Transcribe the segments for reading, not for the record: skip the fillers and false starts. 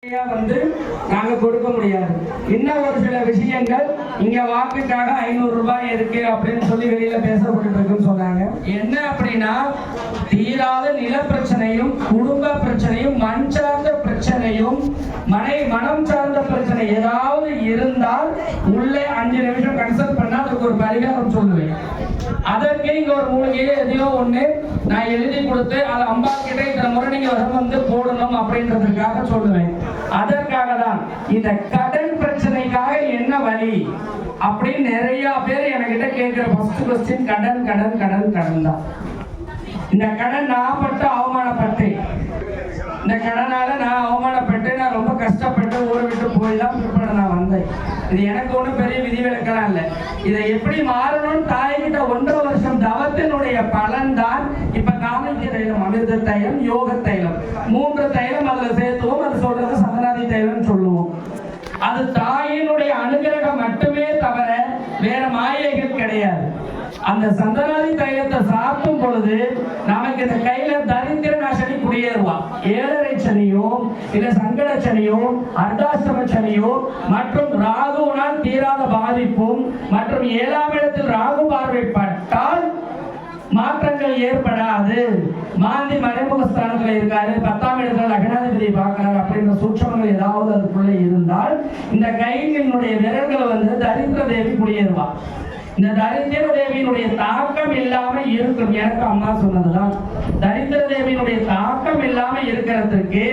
வந்து நாங்க கொடுக்க முடியாது. இன்னும் ஒரு சில விஷயங்கள் இங்க வாக்குக்காக 500 ரூபாய் இருக்கு அப்படின்னு சொல்லி வெளியில பேசப்பட்டு இருக்குன்னு சொன்னாங்க. என்ன அப்படின்னா, தீராத நில பிரச்சனையும் குடும்ப பிரச்சனையும் மண் சார்ந்த பிரச்சனையும் மனம் சார்ந்த பிரச்சனை ஏதாவது இருந்தால் உள்ளே 5 நிமிஷம் கன்சல்ட் பண்ணா அதுக்கு ஒரு பரிகாரம் சொல்லுவேன். அதற்கு இங்க ஒரு மூலிகையை எதையோ ஒண்ணு நான் எழுதி கொடுத்து அது அம்பா கிட்ட இந்த முறை நீங்க வந்து போடணும் அப்படின்றதுக்காக சொல்லுவேன். அதற்காக தான் இந்த கடன் பிரச்சனைக்காக என்ன வழி அப்படின்னு நிறைய பேர் என்கிட்ட கேட்கிற ஃபர்ஸ்ட் क्वेश्चन கடன் கடன் கடன் கடன் தான். இந்த கடன் நான் பட்டு அவமானப்பட்டேன். இந்த கடனால நான் அவமானப்பட்டு நான் ரொம்ப கஷ்டப்பட்டு ஊரை விட்டு போய் தான் நான் வந்தேன். இது எனக்கு ஒன்றும் பெரிய விதிவிலக்கெல்லாம் இல்லை. இதை எப்படி மாறணும்னு தாய்கிட்ட 1.5 வருஷம் தவத்தினுடைய பலன் தான் இப்ப காமிக்க தைலம், அமிர்த தைலம், யோக தைலம், 3 தைலம் அதுல சேர்த்துவோம். அது சொல்றது சங்கராதி தைலம் சொல்லுவோம். அது தாயினுடைய அனுகிரகம் மட்டுமே தவிர வேற மாயைகள் கிடையாது. அந்த சந்தனாதி தைலத்தை சாப்பிடும் பொழுது நமக்கு இந்த கையில தரித்திர நாசனி குடியேறுவா. 7.5 சனியோ இல்ல சங்கட சனியோ அர்த்தாஷ்டம சனியோ மற்றும் ராகுனால் தீராத பாதிப்பும் மற்றும் 7ஆம் இடத்தில் ராகு பார்வை பட்டால் மாற்றங்கள் ஏற்படாது. மாந்தி மறைமுக ஸ்தானத்துல இருக்காரு, 10ஆம் இடத்துல லக்னாதிபதி பார்க்கிறார் அப்படின்ற சூட்சமங்கள் ஏதாவது அதுக்குள்ள இருந்தால் இந்த கைகளினுடைய விரல்களை வந்து தரித்திர தேவி குடியேறுவா. இந்த தரித்திர தேவியினுடைய தாக்கம் இல்லாம இருக்கும். எனக்கு அம்மா சொன்னதுதான், தரித்திர தேவியினுடைய தாக்கம் இல்லாம இருக்கிறதுக்கு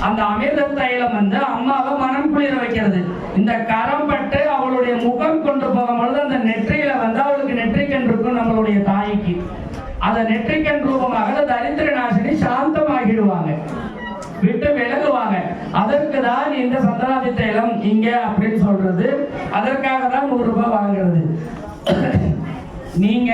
அந்த அமிர்த தைலம் வந்து அம்மாவை மனம் குளிர வைக்கிறது. இந்த கரம் பட்டு அவளுடைய முகம் கொண்டு போகும்பொழுது அந்த நெற்றியில வந்து அவளுக்கு நெற்றிக்கண் இருக்கும். நம்மளுடைய தாய்க்கு அந்த நெற்றிக்கண் ரூபமாக தரித்திர நாசினி சாந்தமாகிடுவாங்க, விட்டு விலகுவாங்க. அதற்கு தான் இந்த சந்தனாதி தைலம் இங்க அப்படின்னு சொல்றது. அதற்காக தான் 100 ரூபாய் வாங்குறது. நீங்க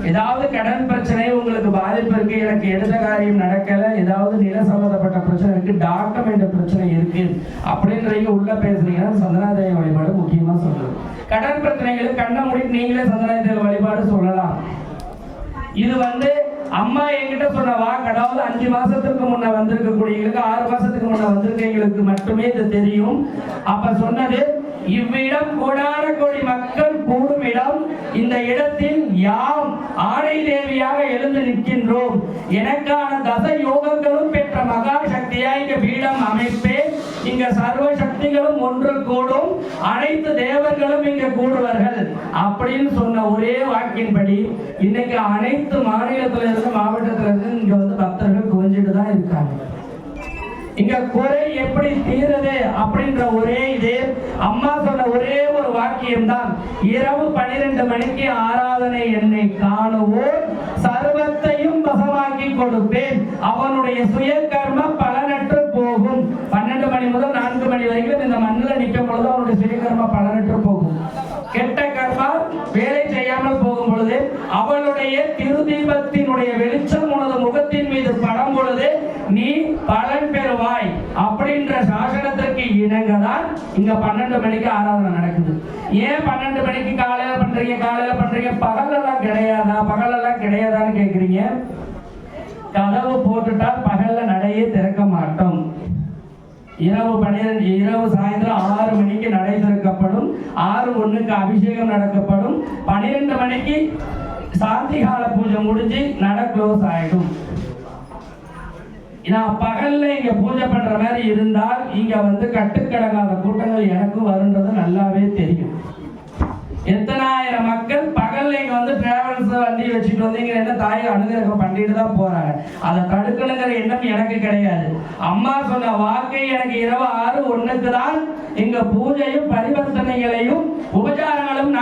ஏதாவது கடன் பிரச்சனை உங்களுக்கு பாதிப்பு இருக்கு, எனக்கு எடுத்த காரியம் நடக்கல, ஏதாவது நில சம்பந்தப்பட்ட பிரச்சனை இருக்கு, டாக்குமெண்ட் பிரச்சனை இருக்கு அப்படின்றீங்க உள்ள பேசுறீங்கன்னா சந்தனாதி வழிபாடு முக்கியமா சொல்றது. கடன் பிரச்சனைகளுக்கு கண்ண மூடி நீங்களே சந்தனாதி வழிபாடு சொல்லலாம். இது வந்து அம்மா என்கிட்ட சொன்ன வாக்கு, அதாவது 5 மாசத்துக்கு முன்ன வந்திருக்கக்கூடியவங்களுக்கு 6 மாசத்துக்கு முன்ன வந்திருக்கவங்களுக்கு மட்டுமே இது தெரியும். அப்ப சொன்னது, இவ்விடம் கோடான கோடி மக்கள் கூடும் இடம், இந்த இடத்தில் யாம் ஆடை தேவியாக எழுந்து நிற்கின்றோம். எனக்கான தச யோகங்களும் பெற்ற மகா சக்தியா இங்க பீடம் அமைப்பேன். இங்க சர்வ சக்திகளும் ஒன்று கூடும், அனைத்து தேவர்களும் இங்க கூடுவார்கள் அப்படின்னு சொன்ன ஒரே வாக்கின்படி இன்னைக்கு அனைத்து மாநிலத்தில இருந்து மாவட்டத்தில இருந்து இங்க வந்து பக்தர்கள் குவிஞ்சிட்டு தான் இருக்காங்க. இங்க குறை எப்படி தீருது அப்படின்ற ஒரே இது அம்மா சொன்ன ஒரே ஒரு வாக்கியம் தான். இரவு 12 மணிக்கு ஆராதனை என்னை காணுவோம், சர்வத்தையும் வசமாக்கி கொடுப்பேன், அவனுடைய சுய கர்ம பலனற்று போகும். 12 மணி முதல் 4 மணி வரைக்கும் இந்த மண்ணில் நிற்கும் பொழுது அவனுடைய சுய கர்ம பலனற்று போகும். கெட்ட கர்மா வேலை செய்யாமல் போகும் பொழுது அவளுடைய திருதீபத்தினுடைய வெளிச்சம் உனது முகத்தின் மீது படும் பொழுது நீ பலன் பெறுவாய் அப்படின்ற சாசனத்திற்கு இணங்கதான் இங்க 12 மணிக்கு ஆராதனை நடக்குது. ஏன் 12 மணிக்கு காலையில பண்றீங்க பகலெல்லாம் கிடையாதா? பகலெல்லாம் கிடையாதான்னு கேக்குறீங்க. கதவு போட்டுட்டால் பகல்ல நடையே திறக்க மாட்டோம். இரவு சாயந்தரம் 6 மணிக்கு நடை திறக்கப்படும், 6:01க்கு அபிஷேகம் நடக்கப்படும், 12 மணிக்கு சாந்தி கால பூஜை முடிஞ்சு நட க்ளோஸ் ஆயிடும். நான் பகல்ல இங்க பூஜை பண்ற மாதிரி இருந்தால் இங்க வந்து கட்டுக்கடங்காத கூட்டங்கள் எனக்கும் வருன்றது நல்லாவே தெரியும். எத்தனாயிரம் மக்கள் பகல்ல இங்க வந்து டிராவல்ஸ் வண்டி வச்சுட்டு வந்தீங்க என்ன தாயை அனுகிரகம் பண்ணிட்டு தான் போறாங்க. அதை தடுக்கணுங்கிற எண்ணம் எனக்கு கிடையாது. அம்மா சொன்ன வாக்கை எனக்கு இரவு 6:01க்கு தான் இங்க பூஜையும் பரிவர்த்தனைகளையும் உபச்சாரங்களும்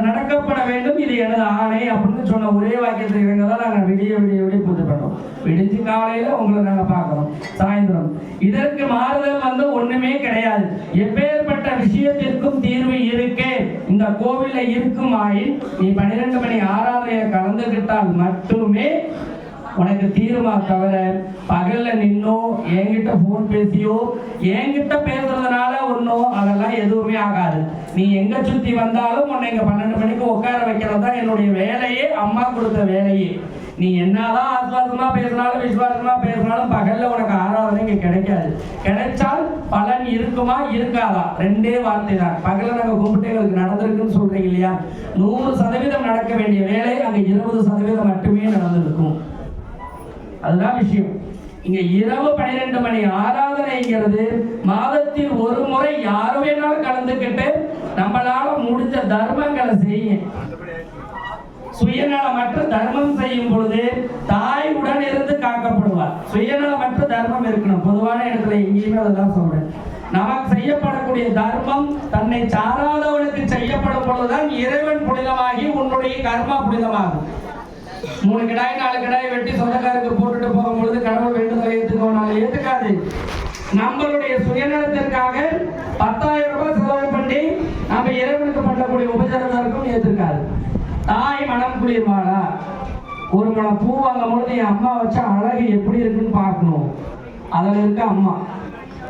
நடக்கப்பட வேண்டும், இது எனது ஆணை அப்படின்னு சொன்ன ஒரே வாக்கியத்துக்கு தான் நாங்கள் விடிய பூஜை பண்ணோம். விடிஞ்சு காலையில உங்களை நாங்க பார்க்கறோம் சாயந்தரம். இதற்கு மாறுதல் வந்து ஒண்ணுமே கிடையாது. எப்பேற்பட்ட விஷயத்திற்கும் தீர்வு இருக்கே இந்த கோவில்ல இருக்குமாயின் நீ 12 மணி ஆராதனையை கலந்துகிட்டால் மட்டுமே உனக்கு தீருமா தவிர பகல்ல நின்னோ என்கிட்ட போன் பேசியோ என்கிட்ட பேசுறதுனால ஒன்னும் அதெல்லாம் எதுவுமே ஆகாது. நீ எங்க சுத்தி வந்தாலும் உன்னை இங்க 12 மணிக்கு உட்கார வைக்கிறது தான் என்னுடைய வேலையே, அம்மா கொடுத்த வேலையே. நீ என்னதான் ஆஸ்வாசமா பேசினாலும் விசுவாசமா பேசினாலும் பகல்ல உனக்கு ஆராதனை இங்க கிடைக்காது. கிடைச்சால் பலன் இருக்குமா இருக்காதா? ரெண்டே வார்த்தை தான். பகல நாங்கள் கும்பிட்டு எங்களுக்கு நடந்திருக்குன்னு சொல்றீங்க இல்லையா, 100% நடக்க வேண்டிய வேலை அங்க 20% மட்டுமே நடந்திருக்கும். அதுதான் விஷயம். இங்க இரவு 12 மணி ஆராதனைங்கிறது மாதத்தில் ஒரு முறை யாரும் வேணாலும் கலந்துக்கிட்டு நம்மளால முடிஞ்ச தர்மங்களை செய்ய, சுயநலமற்ற தர்மம் செய்யும் பொழுது தாய் உடன் இருந்து காக்கப்படுவார். சுயநலமற்ற தர்மம் இருக்கணும். பொதுவான இடத்துல எங்கேயுமே அதுதான் சொல்றேன். நமக்கு செய்யப்படக்கூடிய தர்மம் தன்னை சாராதவனுக்கு செய்யப்படும் பொழுதுதான் இறைவன் புனிதமாகி உன்னுடைய கர்மா புனிதமாகும். 3 கிடாய் 4 கிடாய் வெட்டி சொந்தக்காரருக்கு போட்டுட்டு போகும்பொழுது கடவுள் வேண்டுதலை ஏற்றுக்கோனால ஏற்றுக்காது. நம்மளுடைய சுயநலத்திற்காக 10,000 ரூபாய் செலவு பண்ணி நம்ம இறைவனுக்கு பண்ணக்கூடிய உபச்சாரத்திற்கும் ஏற்றுக்காது. தாய் மனம் குளிர்வாளா? ஒரு மணம் பூ வாங்கும் பொழுது என் அம்மா வச்ச அழகு எப்படி இருக்குன்னு பார்க்கணும். அதில் இருக்க அம்மா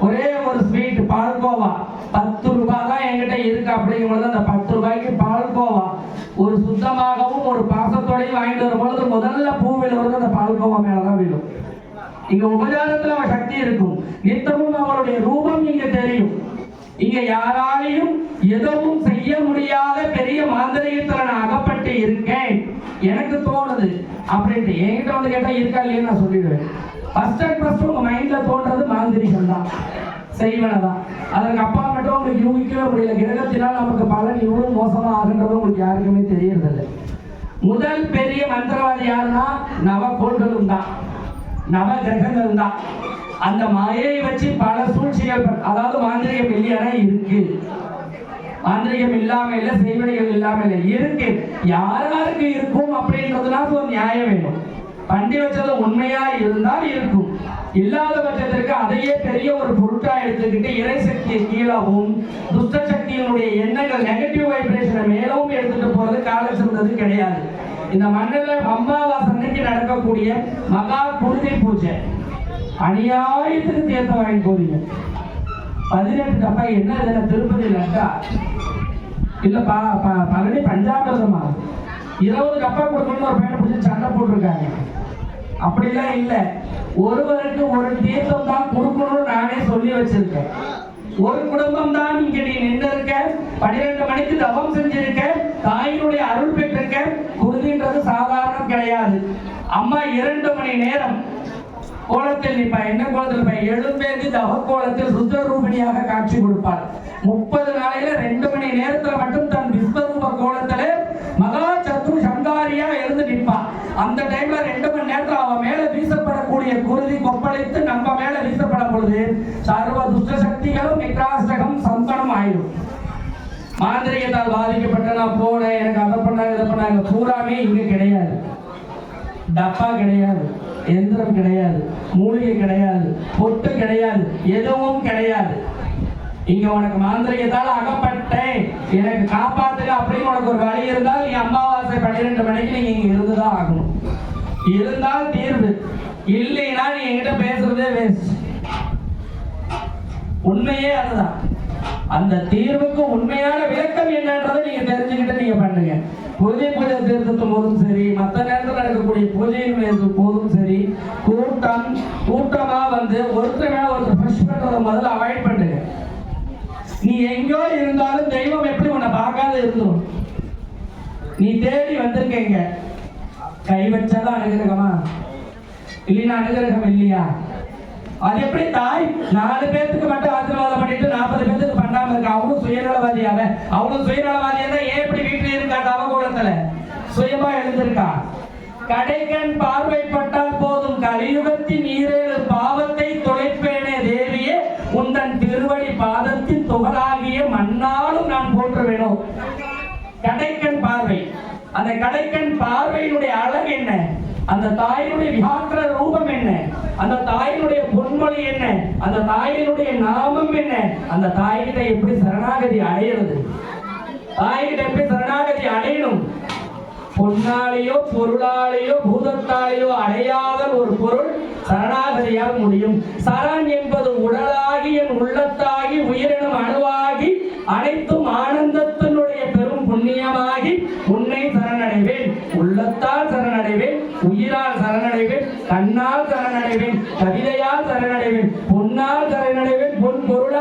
ஒரே ஒரு ஸ்வீட் பால்கோவா 10 ரூபாய் தான் என்கிட்ட இருக்கு அப்படிங்கும் பொழுது அந்த 10 ரூபாய்க்கு பால்கோவா ஒரு சுத்தமாகவும் ஒரு பாசத்தோடையும் வாங்கிட்டு வரும்பொழுது முதல்ல பூ விழுவது அந்த பால்கோவா மேலதான் விழும். இங்க உபச்சாரத்துல அவன் சக்தி இருக்கும். நித்தமும் அவளுடைய ரூபம் இங்க தெரியும். இங்க யாராலையும் எதுவும் செய்ய முடியாத பெரிய மாந்திரிகத்துல நான் அகப்பட்டு இருக்கேன் எனக்கு தோணுது அப்படின்ட்டு என்கிட்ட வந்து கேட்டா இருக்கா இல்லைன்னு நான் சொல்லிடுவேன். ஃபர்ஸ்ட் உங்க மைண்ட்ல தோன்றது மாந்திரிகம் தான், செய்வன தான். அதற்கு அப்பா மட்டும் உங்களுக்கு யூகிக்கவே முடியல. கிரகத்தினால் நமக்கு பலன் இவ்வளவு மோசமா ஆகுன்றது உங்களுக்கு யாருக்குமே தெரியறதில்லை. முதல் பெரிய மந்திரவாதி யாருன்னா நவகோள்களும் தான், நவ கிரகங்கள் தான். அந்த மாயை வச்சு பல சூழ்ச்சிகள், அதாவது மாந்திரிகம் இல்லையானா இருக்கு, மாந்திரிகம் இல்லாம இல்ல, செய்வனைகள் இல்லாம இல்ல, இருக்கு. யாருக்கு இருக்கும் அப்படின்றதுனால ஒரு நியாயம் வேணும். பண்டி வச்சது உண்மையா இருந்தால் இருக்கும், இல்லாத பட்சத்திற்கு அதையே பெரிய ஒரு பொருட்டா எடுத்துக்கிட்டு இறை சக்தியை கீழவும் துஷ்ட சக்தியினுடைய எண்ணங்கள் நெகட்டிவ் வைப்ரேஷனை மேலவும் எடுத்துட்டு போறது கால சிறந்தது கிடையாது. இந்த மண்ணில் அமாவாசைக்கு நடக்கக்கூடிய மகா குருதி பூஜை அநியாயத்துக்கு தீர்த்தம் வாங்கி போறீங்க. 18 டப்பா என்ன இதுல திருப்பதி லட்டா இல்ல பழனி பஞ்சாமிரதமா 20 டப்பா கொடுக்கணும்னு ஒரு பையனை பிடிச்சி சண்டை போட்டிருக்காங்க. அப்படிலாம் இல்லை. ஒருவருக்கு ஒரு தீர்த்தம் தான் கொடுக்கணும்னு நானே சொல்லி வச்சிருக்கேன். ஒரு குடும்பம் தான் இங்க நீ நின்று இருக்க, 12 மணிக்கு தவம் செஞ்சிருக்க, தாயினுடைய அருள் பெற்றிருக்க. குருதின்றது சாதாரணம் கிடையாது. அம்மா 2 மணி நேரம் கோலத்தில் நிற்பா. என்ன கோலத்தில்? எழும்பேந்தி தவ கோலத்தில் ருத்ரரூபிணியாக காட்சி கொடுப்பார். 30 நாளையில 2 மணி நேரத்துல மட்டும் தன் விஸ்வரூப கோலத்துல மகா சத்ரு சங்காரியா எழுந்து நிற்பா. அந்த டைம்ல 2 மணி நேரத்துல அவன் மேல வீசப்படக்கூடிய குருதி கொப்பளித்து நம்ம மேல வீசப்படும் பொழுது சர்வ துஷ்ட சக்திகளும் நிக்ராஷ்டகம் சம்பனம் ஆயிடும். மாந்திரிகத்தால் பாதிக்கப்பட்ட நான் போனேன், எனக்கு அதை பண்ணாங்க இதை பண்ணாங்க, பூராமே இங்க கிடையாது. டப்பா கிடையாது, எந்திரம் கிடையாது, மூலிகை கிடையாது, பொட்டு கிடையாது, எதுவும் கிடையாது. இங்க உனக்கு மாந்திரிகத்தால் அகப்பட்டேன், எனக்கு காப்பாத்துங்க அப்படின்னு உனக்கு ஒரு வழி இருந்தால் நீ அமாவாசை 12 மணிக்கு நீங்க இங்க இருந்துதான் ஆகணும். இருந்தால் தீர்வு, இல்லைன்னா நீ என்கிட்ட பேசுறதே வேஸ்ட். உண்மையே அதுதான். அந்த தீர்வுக்கு உண்மையான விளக்கம் என்னன்றதை நீங்க தெரிஞ்சுக்கிட்டு நீங்க பண்ணுங்க. பூஜை தீர்த்தத்தும் போதும் சரி, மற்ற நேரத்தில் நடக்கக்கூடிய பூஜைகள் போதும் சரி, கூட்டமா வந்து ஒருத்தர் மேல ஒருத்தர் ஃப்ரெஷ் பண்றதை முதல்ல அவாய்ட் பண்ணுங்க. நீ எங்கோ இருந்தாலும் தெய்வம் எப்படி உன்னை பார்க்காத இருந்துடும். நீ தேடி வந்திருக்கீங்க, கை வச்சாதான் அனுகிரகமா? இல்லைன்னா அனுகிரகம் இல்லையா? அது எப்படி தாய் 4 பேருக்கு மட்டும் ஆசீர்வாதம் பண்ணிட்டு 40 பேருக்கு பண்ணாம இருக்க? அவனும் சுயநலவாதியாக, அவனும் சுயநலவாதியாக ஏன் எப்படி வீட்டில் இருக்கா? தவகோலத்துல சுயமா எழுந்திருக்கா. கடைக்கண் பார்வைப்பட்டால் போதும், கலியுகத்தின் 7 பாவத்தை தொலைப்பேனே தேவியே, உந்தன் திருவடி பாதத்தின் துகளாகிய மண்ணாலும் நான் போற்ற வேணும். கடைக்கண் பார்வை, அந்த கடைக்கண் பார்வையினுடைய அழகு என்ன? அந்த தாயினுடைய விஹாக்கிர ரூபம் என்ன? அந்த தாயினுடைய பொன்மொழி என்ன? அந்த தாயினுடைய நாமம் என்ன? அந்த தாய்கிட்ட எப்படி சரணாகதி அடையிறது? தாய்கிட்ட எப்படி சரணாகதி அடையணும்? பொன்னாலேயோ பொருளாலேயோ பூதத்தாலேயோ அடையாத ஒரு பொருள் சரணாகதியால் முடியும். சரண் என்பது உடலாகி என் உள்ளத்தாகி உயிரினம் அணுவாகி அனைத்தும் ஆனந்தத்தினுடைய பெரும் புண்ணியமாகி உன்னை சரணடைவேன். உள்ளத்தால் சரணடைவேன், உயிரால் சரணடைவேன், கண்ணால் சரணடைவேன், கவிதையால் சரணடைவேன், பொன்னால் சரணடைவேன், பொன் பொருள்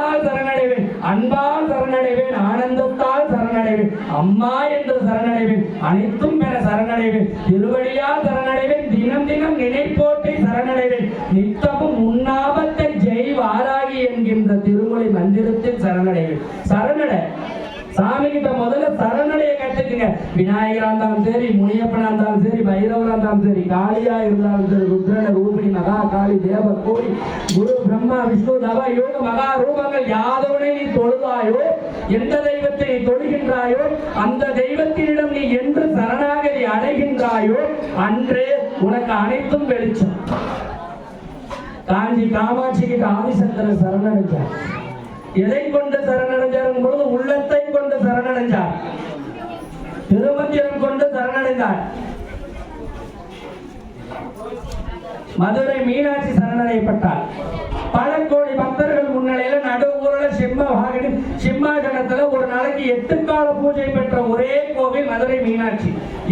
சரணடைவேன், அம்மா என்று சரணடைவேன், அனைத்தும் பெற சரணடைவேன், திருவடியால் சரணடைவேன், தினம் தினம் நினைப்போட்டை சரணடைவேன், நித்தமும் உன்னாபத்தை ஜெய் வாராகி என்கின்ற திருமொழி மந்திரத்தில் சரணடைவேன். சரணட சாமி கிட்ட முதல்ல சரணடைய கத்துக்குங்க. விநாயகரா இருந்தாலும் சரி, முனியப்பனா இருந்தாலும் சரி, பைரவரா இருந்தாலும் சரி, காளியா இருந்தாலும் சரி, ருத்ரன ரூபிணி மகா காளி தேவ கோடி குரு பிரம்மா விஷ்ணு நவ யோக மகா ரூபங்கள் யாதவனை நீ தொழுதாயோ, எந்த தெய்வத்தை நீ தொழுகின்றாயோ, அந்த தெய்வத்தினிடம் நீ என்று சரணாகதி அடைகின்றாயோ அன்றே உனக்கு அனைத்தும் வெளிச்சம். காஞ்சி காமாட்சி கிட்ட ஆதிசங்கரன் சரணடைஞ்சார். எதை கொண்டு சரணடைஞ்சார் பொழுது உள்ளத்தை கொண்டு சரணடைஞ்சார், திருமந்திரம் கொண்டு சரணடைந்தார். மதுரை மீனாட்சி சரணடையப்பட்டார். பல கோடி பக்தர்கள் முன்னிலையில நடுவுல சிம்மாசனத்துல ஒரு நாளைக்கு 8 கால பூஜை பெற்ற ஒரே கோவில் மதுரை மீனாட்சி.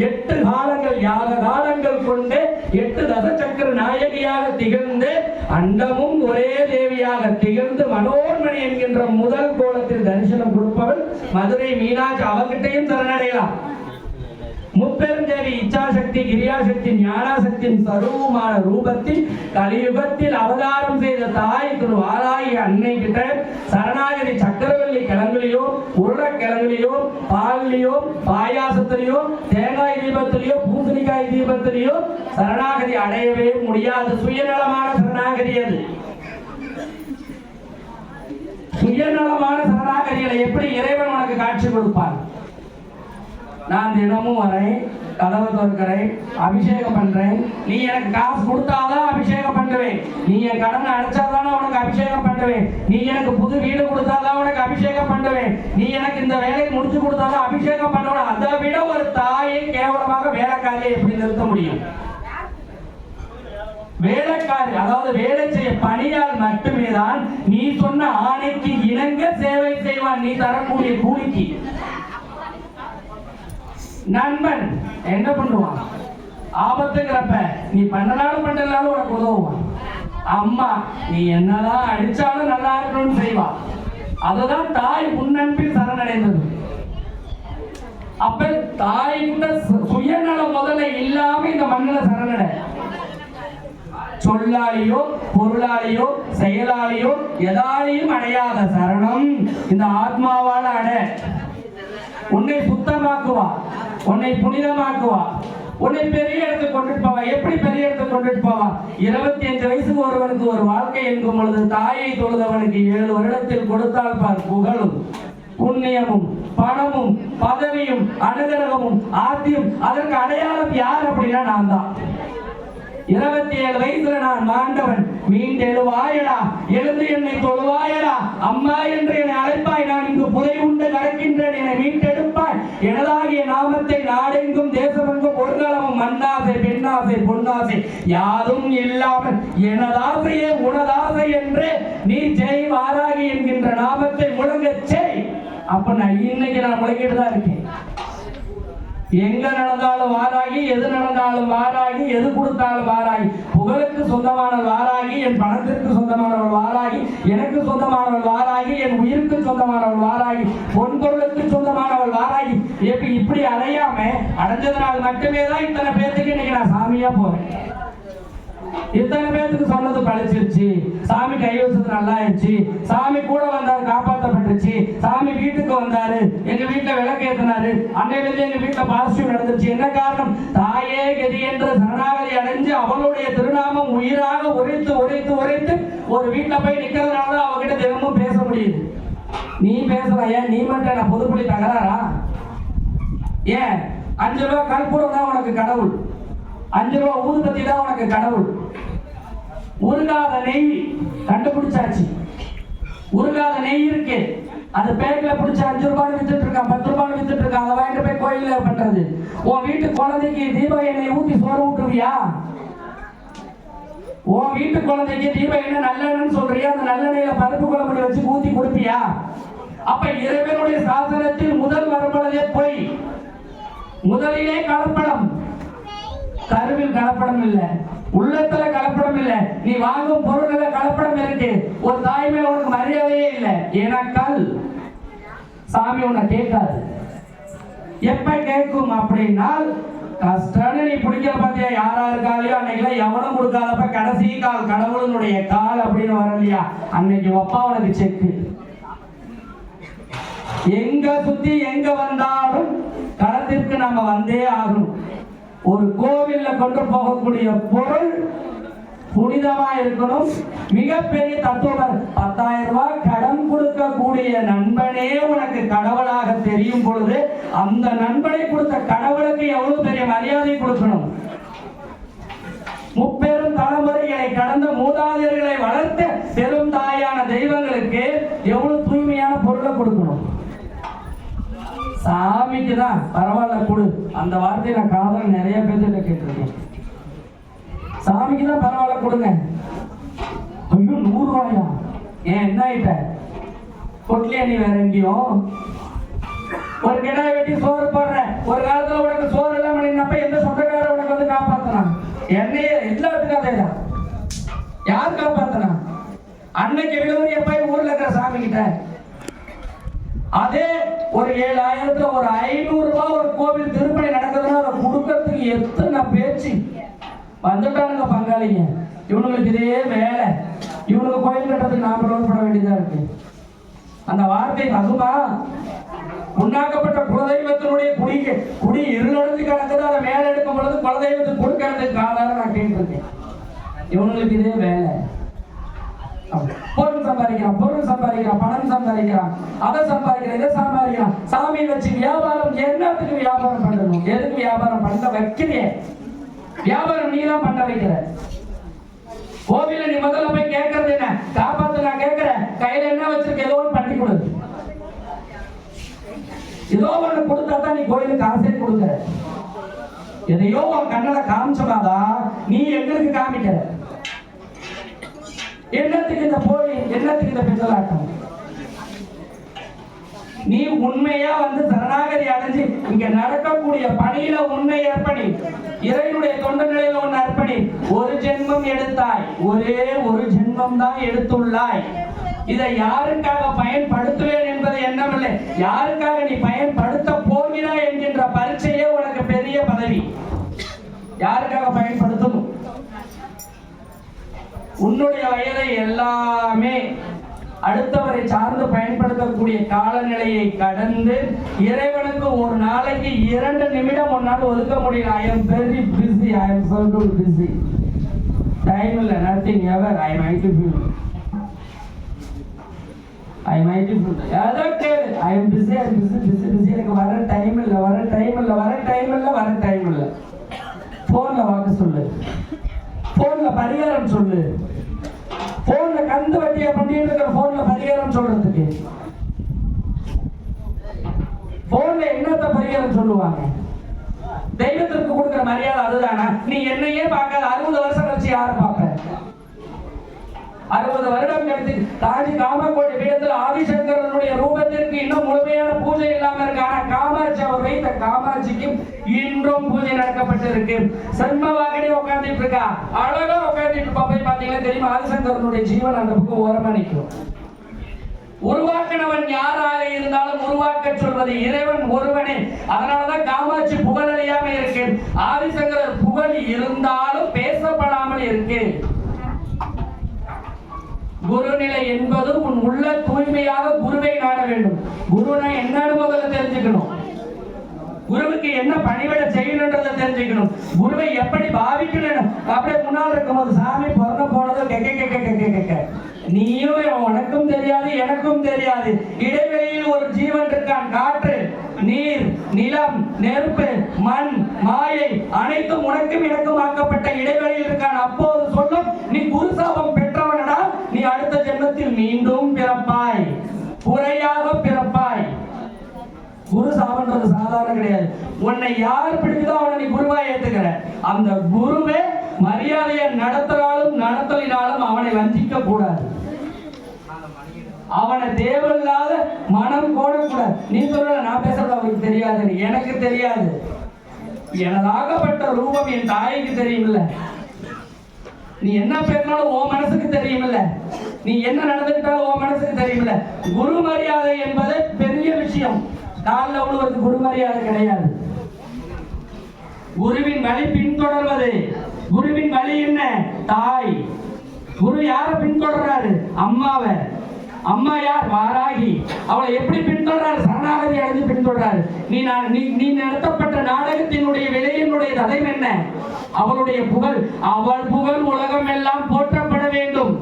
8 காலங்கள் யாக காலங்கள் கொண்டு 8 தசசக்கர நாயகியாக திகழ்ந்து அண்டமும் ஒரே தேவியாக திகழ்ந்து மனோன்மணி என்கின்ற முதல் கோலத்தில் தரிசனம் கொடுப்பவள் மதுரை மீனாட்சி. அவகிட்டையும் சரணடையலாம். முப்பெருந்தேவி இச்சாசக்தி, கிரியாசக்தி, ஞானாசக்தியின் சரூபமான ரூபத்தில் கலியுகத்தில் அவதாரம் செய்த தாய் திரு வாராகி அன்னை கிட்ட சரணாகதி சக்கரவள்ளி கிழங்குலையோ, உருளைக்கிழங்குலையோ, பால்லையோ, பாயாசத்திலையோ, தேங்காய் தீபத்திலையோ, பூசணிக்காய் தீபத்திலையோ சரணாகதி அடையவே முடியாது. சுயநலமான சரணாகதி அது. சுயநலமான சரணாகதிகளை எப்படி இறைவன் உனக்கு காட்சி கொடுப்பார்? நான் தினமும் வரேன், கதவை திறக்கிறேன், அபிஷேகம் பண்றேன், நீ எனக்கு காசு கொடுத்தாதான் அபிஷேகம் பண்ணுவேன், நீ என் கடனை அடைச்சாதானே உனக்கு அபிஷேகம் பண்ணுவேன், நீ எனக்கு புது வீடு கொடுத்தாதான் உனக்கு அபிஷேகம் பண்ணுவேன், நீ எனக்கு இந்த வேலையை முடிச்சு கொடுத்தாதான் அபிஷேகம் பண்ணுவேன். அதை விட ஒரு தாயை கேவலமாக வேலைக்காரியை எப்படி நிறுத்த முடியும்? வேலைக்காரி, அதாவது வேலை செய்ய பணியால் மட்டுமே தான் நீ சொன்ன ஆணைக்கு இணங்க சேவை செய்வான், நீ தரக்கூடிய கூலிக்கு. நண்பன் என்ன பண்ணுவான்? ஆபத்துங்கிறப்ப நீ பண்ணனாலும் பண்ணனாலும் உனக்கு உதவுவான். அம்மா நீ என்னதான் அடிச்சாலும் நல்லா இருக்கணும்னு செய்வான். அதுதான் தாய் முன்னன்பில் சரணடைந்தது. அப்ப தாய்கிட்ட சுயநலம் முதல்ல இல்லாம இந்த மண்ணில் சரணடை. சொல்லாலேயோ பொருளாலேயோ செயலாலேயோ எதாலையும் அடையாத சரணம் இந்த ஆத்மாவால அடை. உன்னை சுத்தமாக்குவா, உன்னை புனிதமாக்குவா, உன்னை பெரிய இடத்துக்கு கொண்டுட்டு போவா. எப்படி பெரிய இடத்துக்கு கொண்டுட்டு போவா? 25 வயசுக்கு ஒருவனுக்கு ஒரு வாழ்க்கை என்கும் பொழுது தாயை தொழுதவனுக்கு 7 வருடத்தில் கொடுத்தால் பார் புகழும் புண்ணியமும் பணமும் பதவியும் அனுகிரகமும் ஆத்தியும். அதற்கு அடையாளம் யார் அப்படின்னா நான் தான். 27 வயசுல நான் மாண்டவன். மீண்டெழுவாயடா, எழுந்து என்னை தொழுவாயடா, அம்மா என்று என்னை அழைப்பாய், நான் இங்கு புதை உண்டு கடக்கின்றேன், என்னை மீட்டெடுப்பாய், எனதாகிய நாமத்தை நாடெங்கும் தேசமெங்கும் ஒரு காலமும் மண்ணாசை பெண்ணாசை பொன்னாசை யாரும் இல்லாமல் எனதாசையே உனதாசை என்று நீ ஜெய் வாராகி என்கின்ற நாமத்தை முழங்கச் செய். அப்ப நான் இன்னைக்கு நான் முழங்கிட்டு தான் இருக்கேன். எங்க நடந்தாலும் வாராகி, எது நடந்தாலும் வாராகி, எது கொடுத்தாலும் வாராகி, புகழுக்கு சொந்தமானவள் வாராகி, என் பணத்திற்கு சொந்தமானவள் வாராகி, எனக்கு சொந்தமானவள் வாராகி, என் உயிருக்கு சொந்தமானவள் வாராகி, பொன்பொருளுக்கு சொந்தமானவள் வாராகி. இப்படி அடையாம அடைஞ்சதுனால் மட்டுமே தான் இத்தனை பேருக்கு இன்னைக்கு நான் சாமியா போறேன். இத்தனை பேருக்கு சொன்னது பழிச்சிருச்சு, சாமி கை வச்சது நல்லா ஆயிடுச்சு, சாமி கூட வந்தாரு காப்பாற்றப்பட்டுருச்சு, சாமி வீட்டுக்கு வந்தாரு, எங்க வீட்டுல விளக்கு ஏற்றினாரு, அன்னையிலிருந்து எங்க வீட்டுல பாசிட்டிவ் நடந்துச்சு. என்ன காரணம்? தாயே கதி என்ற சரணாகதி அடைஞ்சு அவளுடைய திருநாமம் உயிராக உரைத்து உரைத்து உரைத்து ஒரு வீட்டுல போய் நிக்கிறதுனால அவகிட்ட தினமும் பேச முடியுது. நீ பேசுற, ஏன் நீ மட்டும் என்ன பொதுப்படி தகராறா? ஏன் 5 ரூபா கற்பூரம் தான் உனக்கு கடவுள், 5 ரூபா ஊதுபத்தி தான் உனக்கு கடவுள். உருகாத நெய் கண்டுபிடிச்சாச்சு. உருகாத நெய் இருக்கு, அது பேக்ல பிடிச்ச 5 ரூபாய் வித்துட்டு இருக்கான், 10 ரூபாய் வித்துட்டு இருக்கான். அதை வாங்கிட்டு போய் கோயில்ல பண்றது. உன் வீட்டு குழந்தைக்கு தீப எண்ணெய் ஊத்தி சோறு ஊட்டுவியா? உன் வீட்டு குழந்தைக்கு தீப எண்ணெய் நல்லெண்ணு சொல்றியா? அந்த நல்லெண்ணெயில பருப்பு குழம்பு வச்சு ஊத்தி கொடுப்பியா? அப்ப இறைவனுடைய சாசனத்தில் முதல் வரும்பொழுதே போய் முதலிலே கலப்படம். கருவில் கலப்படம் இல்ல, உள்ளத்துல கலப்படம் இல்ல, நீ வாங்கும் பொருள்கள கலப்படம் இருக்கு. ஒரு தாய் மேல உனக்கு மரியாதையே இல்லை. ஏனென்றால் சாமி உன்னை கேட்காது. எப்ப கேட்கும் அப்படின்னா கஷ்டம்னு நீ பிடிக்கிற பார்த்தியா யாரா இருக்காலையோ அன்னைக்கெல்லாம் எவனும் கொடுக்காதப்ப கடைசி கால் கடவுளுடைய கால் அப்படின்னு வர இல்லையா, அன்னைக்கு அப்பா உனக்கு செக்கு. எங்க சுத்தி எங்க வந்தாலும் களத்திற்கு நாம வந்தே ஆகணும். ஒரு கோவில்ல கொண்டு போகக்கூடிய பொருள் புனிதமா இருக்கணும். மிகப்பெரிய தத்துவம். 10,000 ரூபாய் கடன் கொடுக்கக்கூடிய நண்பனே உனக்கு கடவுளாக தெரியும் பொழுது அந்த நண்பனை கொடுத்த கடவுளுக்கு எவ்வளவு பெரிய மரியாதை கொடுக்கணும். முப்பெரும் தலைமுறைகளை கடந்த மூதாதையர்களை வளர்த்த பெரும் தாயான தெய்வங்களுக்கு எவ்வளவு தூய்மையான பொருளை கொடுக்கணும். சாமிக்கு தான் பரவாயில்ல கொடு, அந்த வார்த்தையை நான் காதல் நிறைய பேர்கிட்ட கேட்டிருக்கேன். சாமிக்கு தான் பரவாயில்ல கொடுங்க. ஐயோ 100 ரூபாயா? ஏன் என்ன ஆயிட்ட? கொட்லியா நீ வேற எங்கேயும் ஒரு கிடா வெட்டி சோறு போடுற. ஒரு காலத்துல உனக்கு சோறு எல்லாம் பண்ணினப்ப எந்த சொந்தக்கார உனக்கு வந்து காப்பாத்தினான்? என்னையே எல்லாத்துக்கும் அதேதான். யார் காப்பாத்தினா? அன்னைக்கு விழுவரிய போய் ஊர்ல இருக்கிற சாமி கிட்ட அதே ஒரு 7,000 ஒரு 500 ரூபாய் ஒரு கோவில் திருப்பணி நடக்குதுன்னா அதை கொடுக்கறதுக்கு எத்தனை பேச்சு வந்துட்டானுங்க பங்காளிங்க. இவனுங்களுக்கு இதே வேலை. இவனுக்கு கோயில் கட்டுறதுக்கு நாம ரோல் பண்ண வேண்டியதா இருக்கு. அந்த வார்த்தை அதுமா உண்ணாக்கப்பட்ட குலதெய்வத்தினுடைய குடி இருளடைஞ்சு கிடக்குது. அதை மேல எடுக்கும் பொழுது குலதெய்வத்துக்கு கொடுக்கறதுக்கு ஆதாரம் நான் கேட்டிருக்கேன். இவனுங்களுக்கு இதே வேலை. பொருள் சம்பாதிக்கிறான், பணம் சம்பாதிக்கிறான், அதை சம்பாதிக்கிறான், இதை சம்பாதிக்கிறான். சாமி வச்சு வியாபாரம் என்னத்துக்கு வியாபாரம் பண்ணணும்? எதுக்கு வியாபாரம் பண்ண வைக்கிறேன்? வியாபாரம் நீ தான் பண்ண வைக்கிற. கோவில நீ முதல்ல போய் கேட்கறது என்ன? காப்பாத்து. நான் கேட்கிறேன், கையில என்ன வச்சிருக்க? ஏதோ ஒன்று பண்ணி கொடு. ஏதோ ஒன்று கொடுத்தா தான் நீ கோயிலுக்கு காசே கொடுக்குற. எதையோ உன் கண்ணல காமிச்சோம்னாதான் நீ எங்களுக்கு காமிக்கிற. என்னத்துக்கு இந்த போலி? என்னத்துக்கு இந்த பெண்களாட்டம்? நீ உண்மையா வந்து சரணாகதி அடைஞ்சு இங்க நடக்கக்கூடிய பணியில உண்மை அர்ப்பணி. இறைவனுடைய தொண்டு நிலையில ஒன்னு அர்ப்பணி. ஒரு ஜென்மம் எடுத்தாய், ஒரே ஒரு ஜென்மம் தான் எடுத்துள்ளாய். இதை யாருக்காக பயன்படுத்துவேன் என்பது எண்ணமில்லை, யாருக்காக நீ பயன்படுத்த போகிறாய் என்கின்ற பரீட்சையே உனக்கு பெரிய பதவி. யாருக்காக பயன்படுத்தணும்? உன்னுடைய வயதை எல்லாமே அடுத்தவரை சார்ந்து பயன்படுத்தக்கூடிய காலநிலையை கடந்து இறைவனுக்கு ஒரு நாளைக்கு 2 நிமிடம் ஒன்னால் ஒதுக்க முடியல. I am very busy, I am so busy. Time இல்ல, nothing ever. I am beautiful. I am beautiful. அதற்கு I am busy, I am busy. எனக்கு வர டைம் இல்ல. போன்ல வாக்கு சொல்லு, போன்ல பரிகாரம் சொல்லு. போன்ல கந்து வட்டியா பண்ணிட்டு இருக்கிற போன்ல பரிகாரம் சொல்றதுக்கு போன்ல என்னத்த பரிகாரம் சொல்லுவாங்க? தெய்வத்திற்கு கொடுக்கிற மரியாதை அதுதானா? நீ என்னையே பார்க்காத 60 வருஷம் கழிச்சு யாரை பார்ப்ப? 60 வருடம் கழித்து காஞ்சி காமக்கோடி பீடத்தில் ஆதிசங்கரனுடைய ரூபத்திற்கு இன்னும் முழுமையான பூஜை இல்லாம இருக்கு. ஆனா காமாட்சி அவர் வைத்த காமாட்சிக்கு இன்றும் பூஜை நடக்கப்பட்டு இருக்கு. சென்மவாகனே உட்கார்ந்துட்டு இருக்கா, அழகா உட்கார்ந்துட்டு போய் பாத்தீங்கன்னா தெரியுமா, ஆதிசங்கரனுடைய ஜீவன் அந்த பக்கம் ஓரமா நிற்கும். உருவாக்கினவன் யாராக இருந்தாலும் உருவாக்க சொல்வது இறைவன் ஒருவனே. அதனாலதான் காமாட்சி புகழழியாம இருக்கு. ஆதிசங்கரர் புகழ் இருந்தாலும் பேசப்படாமல் இருக்கு. குருநிலை என்பது உன் உள்ள தூய்மையாக குருவை நாட வேண்டும். குருனா என்னன்னு முதல்ல தெரிஞ்சுக்கணும். குருவுக்கு என்ன பணிவிட செய்யணும்ன்றதை தெரிஞ்சுக்கணும். குருவை எப்படி பாவிக்கணும். அப்படியே முன்னால் இருக்கும்போது சாமி பிறந்த போனதும் கேட்க நீயும் உனக்கும் தெரியாது எனக்கும் தெரியாது. இடைவெளியில் ஒரு ஜீவன் இருக்கான். காற்று, நீர், நிலம், நெருப்பு, மண், மாயை அனைத்தும் உனக்கும் எனக்கும் ஆக்கப்பட்ட இடைவெளியில் இருக்கான். அப்போது சொல்லும், நீ குருசாபம் பெற்றவனடா, நீ அடுத்த ஜென்மத்தில் மீண்டும் பிறப்பாய், குறையாக பிறப்பாய். குரு சாபன்றது சாதாரண கிடையாது. உன்னை யார் பிடிக்குதோ அவனை நீ குருவா ஏத்துக்கிற. அந்த குருவே மரியாதையை நடத்தினாலும் நடத்தலினாலும் அவனை வஞ்சிக்க கூடாது. அவனை தேவையில்லாத மனம் கோடக்கூடாது. நீ சொல்ற நான் பேசுறது அவருக்கு தெரியாது, எனக்கு தெரியாது. எனதாகப்பட்ட ரூபம் என் தாய்க்கு தெரியுமில்ல. நீ என்ன பேசினாலும் உன் மனசுக்கு தெரியுமில்ல. நீ என்ன நடந்துக்கிட்டாலும் உன் மனசுக்கு தெரியுமில்ல. குரு மரியாதை என்பது பெரிய விஷயம். காலில் விழுவது குரு மரியாதை கிடையாது. குருவின் வழி பின்தொடர்வது. குருவின் வழி என்ன? தாய். குரு யாரை பின்தொடர்றாரு? அம்மாவை. அம்மா யார்? வாராகி. அவளை எப்படி பின்தொடர்றாரு? சரணாகதி அடைந்து பின்தொடர்றாரு. நீ நடத்தப்பட்ட நாடகத்தினுடைய விலையினுடைய ததைம் என்ன? அவளுடைய புகழ். அவள் புகழ் உலகம் எல்லாம் போற்றப்பட வேண்டும்.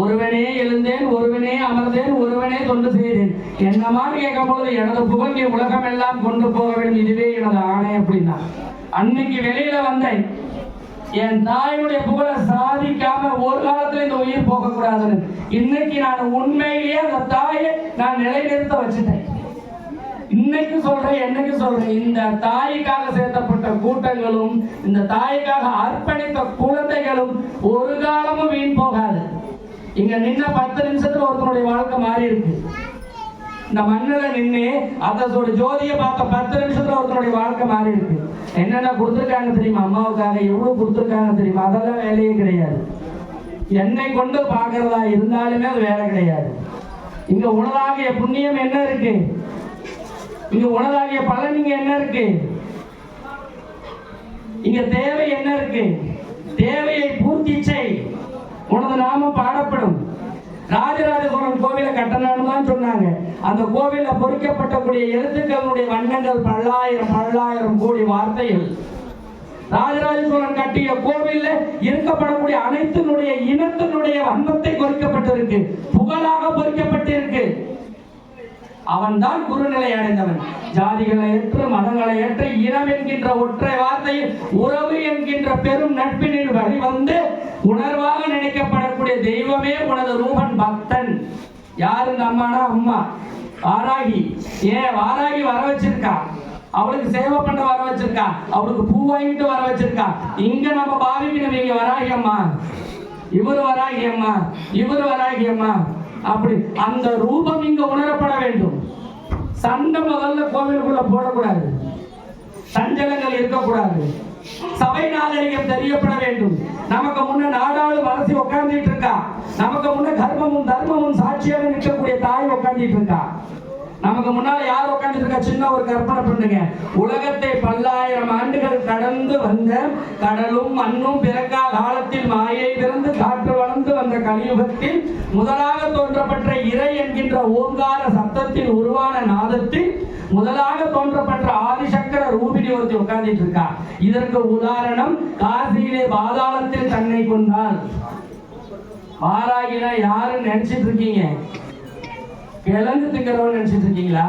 ஒருவனே எழுந்தேன், ஒருவனே அமர்ந்தேன், ஒருவனே தொண்டு செய்தேன். என்னமான்னு கேட்கும் பொழுது எனது புகழ் நீ உலகம் எல்லாம் கொண்டு போக வேண்டும், இதுவே எனது ஆணை அப்படின்னா. அன்னைக்கு வெளியில வந்தேன், என் தாயினுடைய புகழை சாதிக்காம ஒரு காலத்துல இந்த உயிர் போகக்கூடாதுன்னு. இன்னைக்கு நான் உண்மையிலேயே அந்த தாயை நான் நிலைநிறுத்த வச்சுட்டேன். இன்னைக்கு சொல்றேன், என்னைக்கு சொல்றேன், இந்த தாய்க்காக சேர்த்தப்பட்ட கூட்டங்களும் இந்த தாய்க்காக அர்ப்பணித்த குழந்தைகளும் ஒரு காலமும் வீண் போகாது. இங்க நின்ன 10 நிமிஷத்துல ஒருத்தனுடைய வாழ்க்கை மாறி இருக்கு. இந்த மண்ணில் நின்று அதோட ஜோதியை பார்த்த 10 நிமிஷத்துல ஒருத்தனுடைய வாழ்க்கை மாறி இருக்கு. என்னென்ன கொடுத்துருக்காங்க தெரியுமா? அம்மாவுக்காக எவ்வளவு கொடுத்துருக்காங்க தெரியுமா? அதெல்லாம் வேலையே கிடையாது. என்னை கொண்டு பார்க்கறதா இருந்தாலுமே அது வேலை கிடையாது. இங்க உனதாகிய புண்ணியம் என்ன இருக்கு? இங்க உனதாகிய பலன் இங்க என்ன இருக்கு? இங்க தேவை என்ன இருக்கு? தேவையை பூர்த்தி செய், உனது நாமம் பாடப்படும். ராஜராஜ சோழன் கோவிலை கட்டணும்னு தான் சொன்னாங்க. அந்த கோவில பொறிக்கப்பட்டக்கூடிய எழுத்துக்களுடைய வண்ணங்கள் பல்லாயிரம் கோடி வார்த்தைகள். ராஜராஜ சோழன் கட்டிய கோவில்ல இருக்கப்படக்கூடிய அனைத்தினுடைய இனத்தினுடைய வண்ணத்தை பொறிக்கப்பட்டிருக்கு, புகழாக பொறிக்கப்பட்டிருக்கு. அவன் தான் குருநிலை அடைந்தவன். ஜாதிகளை ஏற்று, மதங்களை ஏற்று, இனம் என்கின்ற ஒற்றை வார்த்தையில் உறவு என்கின்ற பெரும் நட்பினில் வழிவந்து உணர்வாக நினைக்கப்படக்கூடிய தெய்வமே உனது ரூபன் பக்தன். யாரு? இந்த அம்மானா அம்மா வாராகி. ஏன் வாராகி வர வச்சிருக்கா? அவளுக்கு சேவை பண்ண வர வச்சிருக்கா, அவளுக்கு பூ வாங்கிட்டு வர வச்சிருக்கா. இங்க நம்ம பாவிக்கணும், இங்க வராகி அம்மா, இவரு வராகி அம்மா, இவரு வராகி அம்மா, அப்படி அந்த ரூபம் இங்க உணரப்பட வேண்டும். சண்டை முதல்ல கோவிலுக்குள்ள போடக்கூடாது, சஞ்சலங்கள் இருக்கக்கூடாது, சபை நாகரிகம் தெரியப்பட வேண்டும். நமக்கு முன்ன நாடாளு அரசி உட்கார்ந்துட்டு இருக்கா, நமக்கு முன்ன கர்மமும் தர்மமும் சாட்சியாக நிற்கக்கூடிய தாய் உட்கார்ந்துட்டு இருக்கா. நமக்கு முன்னால யார் உட்கார்ந்துட்டு இருக்கா? சின்ன ஒரு கற்பனை பண்ணுங்க. உலகத்தை 10,000 ஆண்டுகள் கடந்து வந்த கடலும் மண்ணும் பிறக்கா காலத்தில் மாயை பிறந்து காற்று வளர்ந்து வந்த கலியுகத்தில் முதலாக தோன்றப்பட்ட இறை என்கின்ற ஓங்கார சப்தத்தில் உருவான நாதத்தில் முதலாக தோன்றப்பட்ட ஆதிசங்கர ரூபிணி ஒருத்தி உட்கார்ந்துட்டு இருக்கா. இதற்கு உதாரணம் காசியிலே பாதாளத்தில் தன்னை கொண்டால். வாராகினா யாருன்னு நினைச்சிட்டு இருக்கீங்க? கிழங்கு திங்கிறவன் நினைச்சிட்டு இருக்கீங்களா?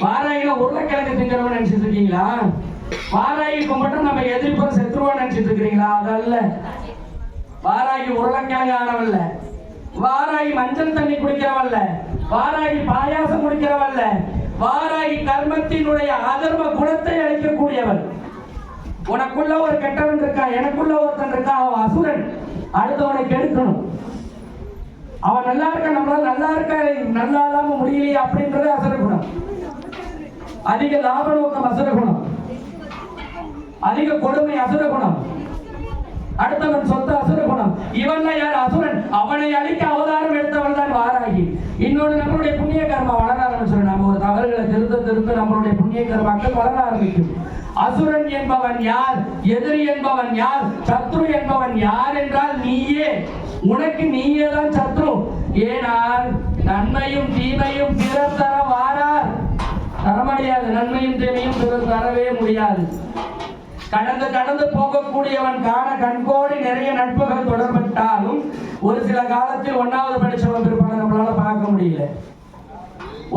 வாராகில உருளைக்கிழங்கு திங்கிறவன் நினைச்சிட்டு இருக்கீங்களா? வாராகி கும்பிட்டா நம்ம எதிர்ப்பு செத்துருவோம் நினைச்சிட்டு இருக்கிறீங்களா? அதல்ல. வாராகி உருளைக்கிழங்கு ஆனவல்ல, வாராகி மஞ்சள் தண்ணி குடிக்கிறவல்ல, வாராகி பாயாசம் குடிக்கிறவல்ல, வாராகி கர்மத்தினுடைய அதர்ம குணத்தை அளிக்கக்கூடியவன். உனக்குள்ள ஒரு கெட்டவன் இருக்கா, எனக்குள்ள ஒருத்தன் இருக்கா, அவன் அசுரன். அடுத்தவனை கெடுக்கணும். அவன் நல்லா இருக்க, நம்மளால நல்லா இருக்க, நல்லா இல்லாம முடியலையே அப்படின்றது அசுர குணம். அதிக லாப நோக்கம் அசுர குணம், அதிக கொடுமை அசுர குணம், அடுத்தவன் சொத்து அசுர குணம். இவன் யார்? அசுரன். அவனை அழிக்க அவதாரம் எடுத்தவன் தான் வாராகி. இன்னொன்று, நம்மளுடைய புண்ணிய கர்மா வளர ஆரம்பிச்சிடும். நம்ம ஒரு தவறுகளை திருத்த நம்மளுடைய புண்ணிய கர்மாக்கள் வளர ஆரம்பிக்கும். அசுரன் என்பவன் யார்? எதிரி என்பவன் யார்? சத்ரு என்பவன் யார் என்றால் நீயே. உனக்கு நீயே தான் சத்ரு. ஏனால் நன்மையும் தீமையும் பிறர் தர வாரார். தர முடியாது. நன்மையும் தீமையும் பிறர் தரவே முடியாது. கடந்து போகக்கூடியவன் காண கண்கோடி நிறைய நட்புகள் தொடர்பட்டாலும் ஒரு சில காலத்தில் 1வது படிச்சவன் பிற்பாடு நம்மளால பார்க்க முடியல.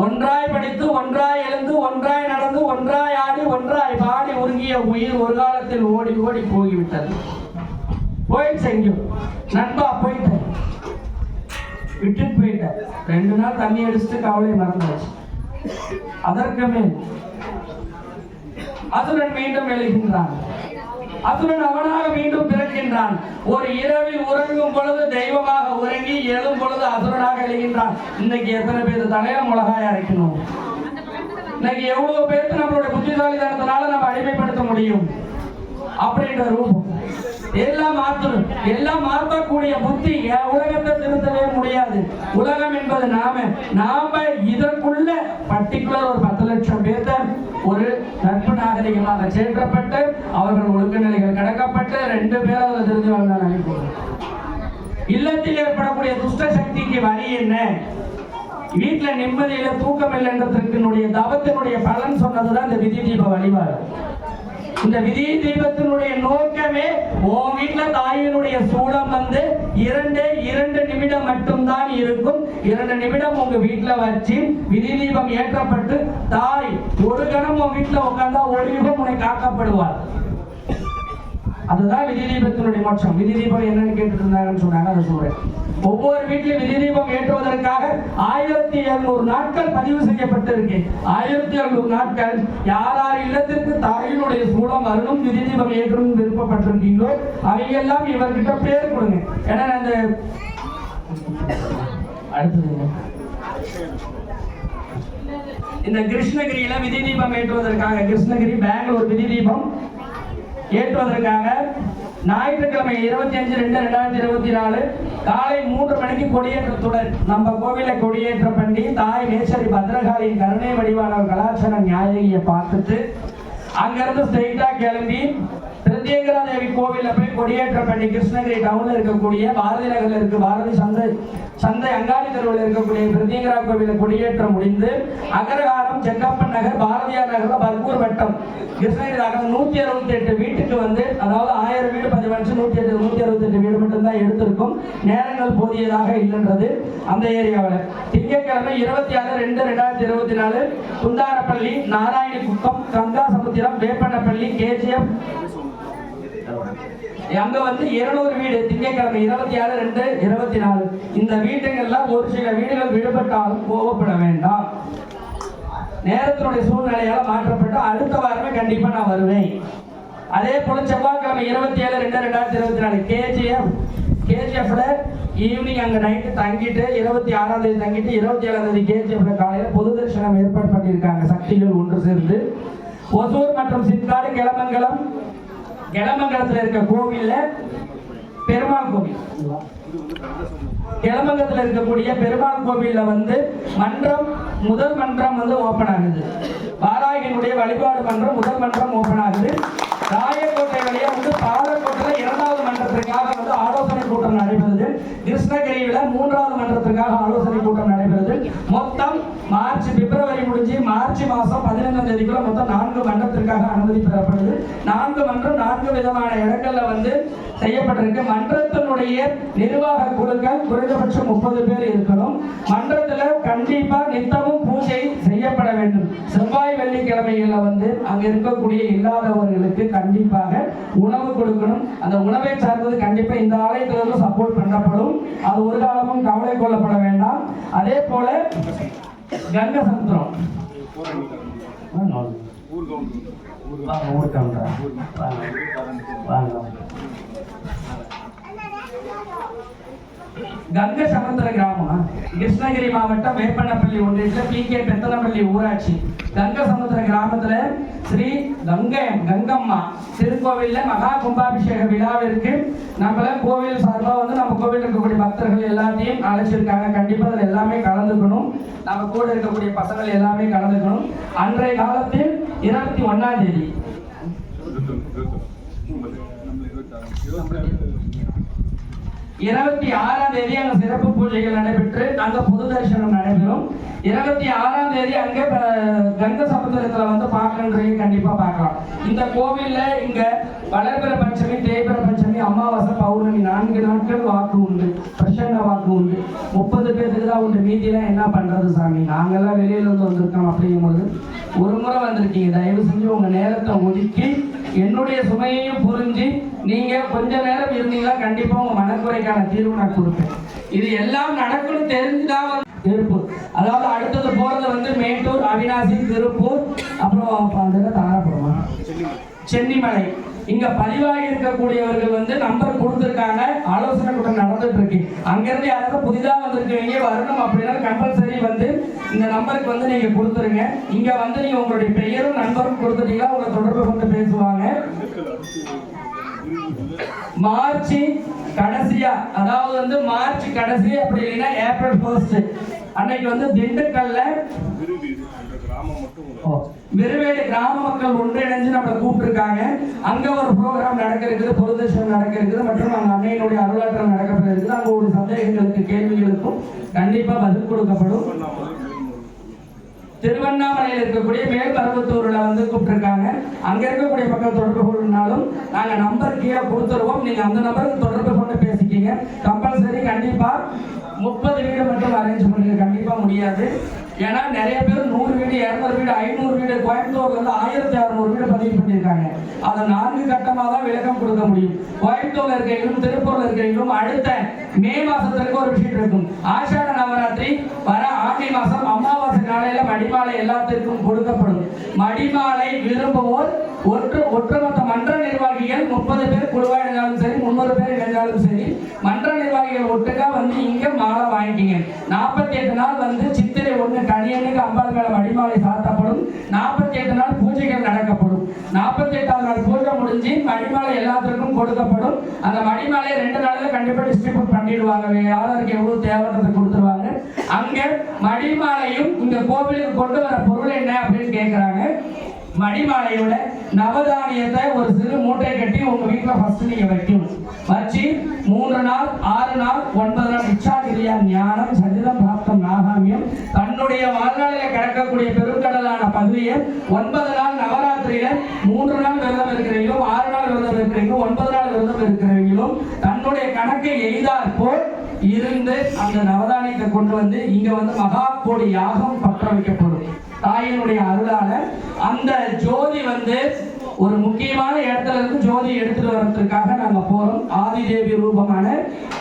ஒன்றாய் படித்து, ஒன்றாய் எழுந்து, ஒன்றாய் நடந்து, ஒன்றாய் ஆடி, ஒன்றாய் பாடி உருகிய உயிர் ஒரு காலத்தில் ஓடி ஓடி போய்விட்டது. போயிடுச்சு. எங்கேயும் நண்பா போயிட்டேன், விட்டுட்டு போயிட்டேன். 2 நாள் தண்ணி அடிச்சுட்டு கவலையை மறந்தாச்சு. அதற்கு மேல் அசுரன் மீண்டும் எழுகின்றான். அசுரன் அவனாக மீண்டும் பிறக்கின்றான். ஒரு இரவில் உறங்கும் பொழுது தெய்வமாக உறங்கி எழும் பொழுது அசுரனாக எழுகின்றான். இன்னைக்கு எத்தனை பேர் தலையில மிளகாய் அரைக்கணும்? இன்னைக்கு எவ்வளவு பேருக்கு நம்மளுடைய புத்திசாலித்தனத்தினால நம்ம அடிமைப்படுத்த முடியும் அப்படின்ற ரூபம். எல்லாம் மாற்றணும். எல்லாம் மாற்றக்கூடிய புத்தி உலகத்தை திருத்தவே முடியாது. உலகம் என்பது நாம இதற்குள்ள பர்டிகுலர் ஒரு 10 லட்சம் பேர்த்த ஒரு நட்பு நாகரிகமாக சேர்க்கப்பட்டு அவர்கள் ஒழுக்க நிலைகள் கடக்கப்பட்டு 2 பேரும் அதை தெரிஞ்சு வாழ்ந்தாங்க. இல்லத்தில் ஏற்படக்கூடிய துஷ்ட சக்திக்கு வழி என்ன? வீட்டுல நிம்மதியில தூக்கம் இல்லைன்றதற்கு தவத்தினுடைய பலன் சொன்னதுதான் இந்த விதி தீப வழிபாடு. இந்த விதி தீபத்தினுடைய நோக்கமே உன் வீட்டுல தாயினுடைய சூடம் வந்து 2 நிமிடம் மட்டும்தான் இருக்கும். 2 நிமிடம் உங்க வீட்டுல வச்சு விதி தீபம் ஏற்றப்பட்டு தாய் ஒரு கணம் உன் வீட்டுல உட்கார்ந்தா ஒரு யுகம் உன்னை காக்கப்படுவார். அதுதான் விதி தீபத்தினுடைய மோட்சம். விதி தீபம் என்னன்னு கேட்டு இருந்தாங்கன்னு சொன்னாங்க. அதை சொல்றேன். ஒவ்வொரு வீட்டிலும் விதி தீபம் ஏற்றுவதற்காக 1700 நாட்கள் பதிவு செய்யப்பட்டிருக்கு. 1700 நாட்கள் யார் இல்லத்திற்கு தாயினுடைய சூடம் வரணும் விதி தீபம் ஏற்றணும் விருப்பப்பட்டிருக்கீங்களோ அவங்க எல்லாம் இவர்கிட்ட பேர் கொடுங்க. ஏன்னா அந்த அடுத்தது இந்த கிருஷ்ணகிரியில விதி தீபம் ஏற்றுவதற்காக கிருஷ்ணகிரி பெங்களூர் விதி தீபம் ஏற்றுவதற்காக ஞாயிற்றுக்கிழமை 25/2/2024 காலை 3 மணிக்கு கொடியேற்றத்துடன் நம்ம கோவிலை கொடியேற்ற பண்ணி தாய் நேசரி பத்ரகாளியின் கருணை வடிவான கலாச்சார நியாயியை பார்த்துட்டு அங்கிருந்து ஸ்ட்ரெயிட்டா கிளம்பி பிரத்யேகரா தேவி கோவில போய் கொடியேற்ற பண்ணி கிருஷ்ணகிரி டவுன்ல இருக்கக்கூடிய பாரதி நகர்ல இருக்கு பாரதி சந்தை அங்காடி தெருவில் இருக்கக்கூடிய பிரத்யேகரா கோவில கொடியேற்ற முடிந்து அகரகாரம் செங்கப்பன் நகர் பாரதியார் நகர்ல பர்கூர் வட்டம் கிருஷ்ணகிரி நகர் 168 வீட்டுக்கு வந்து அதாவது 1000 வீடு பதிவச்சு 168 வீடு மட்டும்தான் எடுத்திருக்கும். நேரங்கள் போதியதாக இல்லைன்றது அந்த ஏரியாவில். திங்கட்கிழமை 26/2/2024 குந்தாரப்பள்ளி நாராயணி குப்பம் கங்கா சமுத்திரம் வேப்பனப்பள்ளி KGF அங்க வந்து 200 வீடு திங்கட்கிழமை 26/2/2024. இந்த வீடுகள்ல ஒரு சில வீடுகள் விடுபட்டாலும் கோபப்பட வேண்டாம். நேரத்தினுடைய சூழ்நிலையால மாற்றப்பட்டு அடுத்த வாரமே கண்டிப்பா நான் வருவேன். அதே போல செவ்வாய்க்கிழமை 27/2/2024 KGFல ஈவினிங் அங்க நைட்டு தங்கிட்டு 26ஆம் தேதி தங்கிட்டு 27ஆம் தேதி KGFல காலையில பொது தரிசனம் ஏற்பாடு பண்ணியிருக்காங்க. சக்திகள் ஒன்று சேர்ந்து ஒசூர் மற்றும் சித்தாடு கிளமங்கலத்தில் இருக்க கோவில்ல பெருமாள் கோவில் கிளமங்கலத்தில் இருக்கக்கூடிய பெருமாள் கோவில்ல வந்து முதல் மன்றம் வந்து ஓபன் ஆகுது. வாராகியினுடைய வழிபாடு மன்றம் முதல் மன்றம் ஓபன் ஆகுது. ராயக்கோட்டை வழியா வந்து பாலக்கோட்டையில 2வது மன்றத்திற்காக வந்து ஆலோசனை கூட்டம் நடைபெறுது. கிருஷ்ணகிரியில 3வது மன்றத்திற்காக ஆலோசனை கூட்டம் நடைபெறுது. மொத்தம் பிப்ரவரி முடிஞ்சு மார்ச் மாசம் 15ஆம் தேதிக்குள்ள மொத்தம் 4 மன்றத்திற்காக அனுமதி பெறப்படுது. 4 மன்றம் 4 விதமான இடங்கள்ல வந்து செய்யப்பட்டிருக்கு. மன்றத்தினுடைய நிர்வாக குழுக்கள் குறைந்தபட்சம் 30 பேர் இருக்கணும். மன்றத்துல கண்டிப்பா நித்தமும் பூஜை செய்யப்பட வேண்டும். செவ்வாய் வெள்ளிக்கிழமைகள்ல வந்து அங்க இருக்கக்கூடிய இல்லாதவர்களுக்கு கண்டிப்பாக உணவு கொடுக்கணும். அந்த உணவை சார்ந்தது கண்டிப்பா இந்த ஆலயத்திலிருந்து சப்போர்ட் பண்ணப்படும். அது ஒரு காலமும் கவலை கொள்ளப்பட வேண்டாம். அதே போல கங்கை சமுத்திரம் கங்கை சமுத்திர கிராமம் கிருஷ்ணகிரி மாவட்டம் வேப்பனப்பள்ளி ஒன்றியத்தில் PK பெத்தனப்பள்ளி ஊராட்சி கங்கை சமுத்திர கிராமத்துல ஸ்ரீ கங்கம்மா திருக்கோவில்ல மகா கும்பாபிஷேக விழாவிற்கு நம்மள கோவில் சார்பா வந்து நம்ம கோவில் இருக்கக்கூடிய பக்தர்கள் எல்லாத்தையும் அழைச்சிருக்காங்க. கண்டிப்பா அதுல எல்லாமே கலந்துக்கணும். நம்ம கூட இருக்கக்கூடிய பசங்கள் எல்லாமே கலந்துக்கணும். அன்றைய காலத்தில் 21ஆம் தேதி 26ஆம் தேதி அங்க சிறப்பு பூஜைகள் நடைபெற்று அங்க பொது தரிசனம் நடைபெறும். 26ஆம் தேதி அங்க கங்கை சமுத்திரத்துல வந்து பார்க்கன்றீங்க கண்டிப்பா பார்க்கலாம். இந்த கோவில்ல இங்க வளர்பிற பஞ்சமி தேய்பிற பஞ்சமி அமாவாசை பௌர்ணமி 4 நாட்கள் வாக்கு உண்டு. பிரசன்ன வாக்கு உண்டு. 30 பேருக்கு தான் உண்டு. மீதியெல்லாம் என்ன பண்றது சாமி, நாங்கெல்லாம் வெளியில இருந்து வந்திருக்கோம் அப்படிங்கும்போது ஒரு முறை வந்திருக்கீங்க. தயவு செஞ்சு உங்க நேரத்தை ஒதுக்கி என்னுடைய சுமையையும் புரிஞ்சு நீங்க கொஞ்ச நேரம் இருந்தீங்கன்னா கண்டிப்பா உங்க மனக்குறைக்கான தீர்வு நான் கொடுப்பேன். இது எல்லாம் நடக்கணும் தெரிஞ்சுதான் திருப்பூர், அதாவது அடுத்தது போறது வந்து மேட்டூர், அவினாசி, திருப்பூர், அப்புறம் தாராபுரமா சென்னிமலை. இங்க பதிவாகி இருக்கக்கூடியவர்கள் வந்து நம்பர் கொடுத்துருக்காங்க. ஆலோசனை கூட்டம் நடந்துட்டு இருக்கு. அங்கிருந்து யாராவது புதிதாக வந்திருக்கீங்க வரணும் அப்படின்னா கம்பல்சரி வந்து இந்த நம்பருக்கு வந்து நீங்க கொடுத்துருங்க. இங்க வந்து நீங்க உங்களுடைய பெயரும் நம்பரும் கொடுத்துட்டீங்கன்னா உங்களை தொடர்பு கொண்டு பேசுவாங்க. மார்ச் கடைசியா, அதாவது வந்து மார்ச் கடைசி அப்படி இல்லைன்னா ஏப்ரல் 1 அன்னைக்கு வந்து திண்டுக்கல்ல விருவேடு கிராம மக்கள் ஒன்றிணைஞ்சு நம்மளை கூப்பிட்டுருக்காங்க. அங்க ஒரு ப்ரோக்ராம் நடக்க இருக்குது, பொதுதர்ஷனம் நடக்க இருக்குது, மற்றும் அங்க அன்னையினுடைய அருளாற்றல் நடக்கப்பட இருக்குது. அங்க ஒரு சந்தேகங்களுக்கு கேள்விகளுக்கும் கண்டிப்பா பதில் கொடுக்கப்படும். திருவண்ணாமலையில் இருக்கக்கூடிய மேல்பரவத்தூர்ல வந்து கூப்பிட்டுருக்காங்க. அங்க இருக்கக்கூடிய மக்கள் தொடர்பு கொள்ளுனாலும் நாங்க நம்பர் கீழே கொடுத்துருவோம். நீங்க அந்த நம்பருக்கு தொடர்பு கொண்டு பேசிக்கிங்க. கம்பல்சரி கண்டிப்பா 30 வீடு மட்டும் அரேஞ்ச் பண்ணிக்க கண்டிப்பா முடியாது. ஏன்னா நிறைய பேர் 100 வீடு 200 வீடு 500 வீடு கோயம்புத்தூர்ல இருந்து 1600 வீடு பதிவு பண்ணியிருக்காங்க. அதை 4 கட்டமாக தான் விளக்கம் கொடுக்க முடியும். கோயம்புத்தூர்ல இருக்கிறவங்களும் திருப்பூர்ல இருக்கிறவங்களும் அடுத்த மே மாசத்திற்கு ஒரு விஷயம் இருக்கும். ஆஷாட நவராத்திரி வர ஆடி மாசம் அமாவாசை நாளையில மடிமாலை எல்லாத்திற்கும் கொடுக்கப்படும். மடிமாலை விரும்புவோர் ஒட்டுமொத்த மன்ற நிர்வாகிகள் 30 பேர் குழுவா இருந்தாலும் சரி, 300 பேர் இருந்தாலும் சரி, மன்ற நிர்வாகிகள் ஒட்டுக்கா வந்து இங்க மாலை வாங்கிக்கிங்க. 48 நாள் வந்து சித்திரை 1 கனியனுக்கு அம்பாள் மேல மடிமாலை சாத்தப்படும். 48 நாள் பூஜைகள் நடக்கப்படும். 48ஆவது நாள் பூஜை முடிஞ்சு மடிமாலை எல்லாத்திற்கும் கொடுக்கப்படும். அந்த மடிமாலையை 2 நாள்ல கண்டிப்பா டிஸ்ட்ரிபியூட் பண்ணிடுவாங்க. யாருக்கு எவ்வளவு தேவைன்றதை கொடுத்துருவாங்க. அங்க மடிமாலையும் இங்க கோவிலுக்கு கொண்டு வர பொருள் என்ன அப்படின்னு கேட்கிறாங்க. மடிமாலையோட நவதானியத்தை ஒரு சிறு மூட்டை கட்டி உங்க வீட்டுல ஃபர்ஸ்ட் நீங்க வைக்கணும். வச்சு 3 நாள் 6 நாள் 9 நாள் இச்சாகிரியா ஞானம் சஜிதம் பிராப்தம் நாகாமியம் தன்னுடைய வாழ்நாளில கிடக்கக்கூடிய பெருங்கடலான பதவியை 9 நாள் நவராத்திரியில 3 நாள் விரதம் இருக்கிறவங்களும் 6 நாள் விரதம் இருக்கிறவங்களும் 9 நாள் விரதம் இருக்கிறவங்களும் தன்னுடைய கணக்கை எய்தாற்போல் இருந்து அந்த நவதானியத்தை கொண்டு வந்து இங்க வந்து மகா கோடி யாகம் பற்ற வைக்கப்படும். தாயினுடைய அருளால அந்த ஜோதி வந்து ஒரு முக்கியமான இடத்துல இருந்து ஜோதி எடுத்துட்டு வர்றதுக்காக நாங்க போறோம். ஆதி தேவி ரூபமான